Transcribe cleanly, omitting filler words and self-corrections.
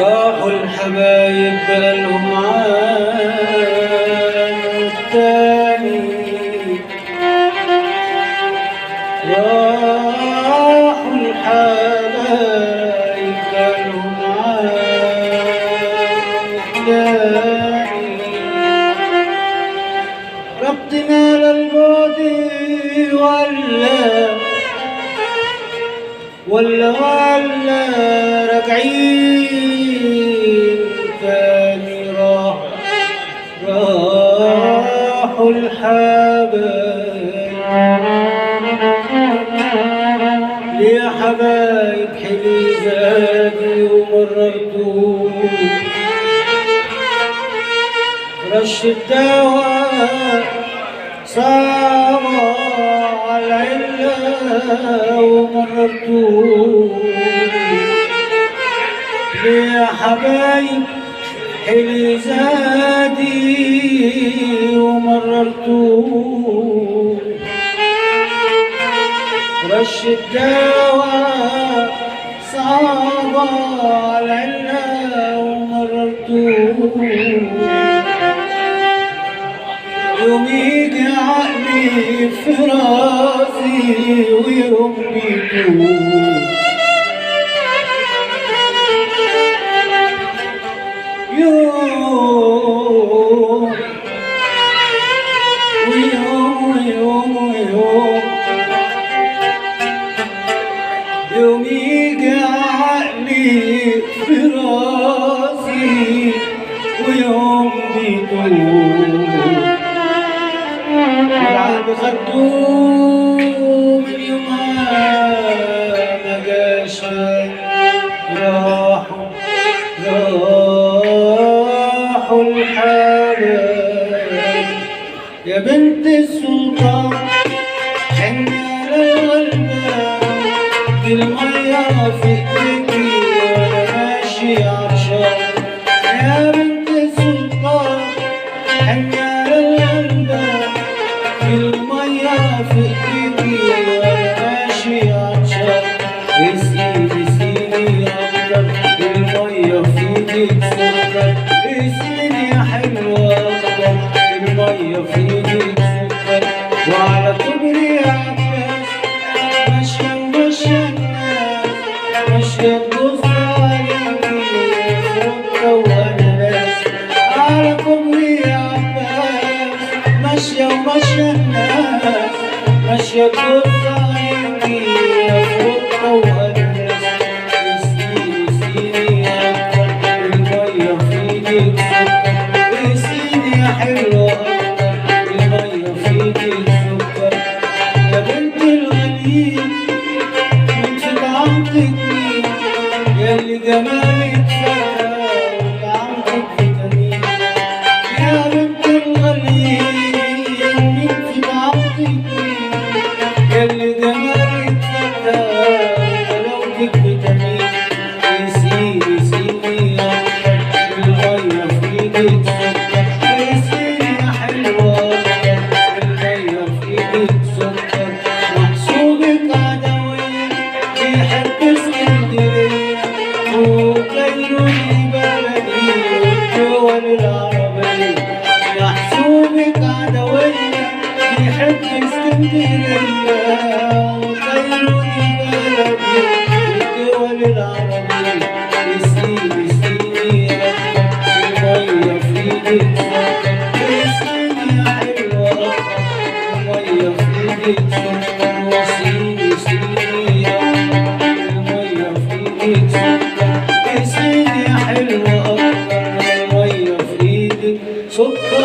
راحوا الحبايب بقالهم عام تاني، راحوا الحبايب بقالهم عام تاني، ربطنا للبعد ولا راجعين تاني، راحوا الحبايب. ليه حبايب حلي زادي ومررتوه، رش الدواء صعبة على العلة ومررتوه. ليه يا حبايب حلي زادي ومررتوه، رش الدواء صعبة على العلة ومررتوه. يوم يجي عقلي في راسي ويوم بيتوه، يوم ويوم ويوم ويوم، يوم يجي عقلي في راسي ويوم بيتوه. العقل خدوه من يومها ما جاش، راحوا الحبايب. يا بنت السلطان حنة للغلبان، دي المية في ايديكي وانا ماشي عطشان. يا بنت السلطان حنة للغلبان، دي المية في ايديكي وانا ماشي عطشان. اسقيني اسقيني اكتر، المية في ايديك سكر. اسقيني يا حلوة اكتر، المية في ايديك سكر. وعلى كوبري عباس ماشية وماشية الناس، ماشية تبص عليكي سكر واناناس. على كوبري عباس ماشية وماشية الناس، ماشية تبص عليكي سكر واناناس. اسقيني اسقيني اكتر، المية في ايديك سكر. اسقيني يا حلوة اكتر، المية في ايديك سكر. يا بنت الغليل من في طعمتك مين، ياللي جمالك فتى وطعمتك فيتامين. يا بنت الغليل من في طعمتك مين، ياللي جمالك فتى وطعمتك فيتامين. اسقيني اسقيني اكتر، المية في ايديك سكر. اسقيني يا حلوة اكتر، المية في ايديك سكر. محسوبك عدوية بيحب اسكندرية وكايرو بلدي والدول العربية. محسوبك عدوية بيحب اسكندرية وكايرو بلدي والدول العربية. اسقيني اسقيني اكتر، المية في ايديك سكر. اسقيني يا حلوة اكتر، المية في ايديك سكر. واسقيني اسقيني اكتر، المية في ايديك سكر. اسقيني يا حلوة اكتر، المية في ايديك سكر.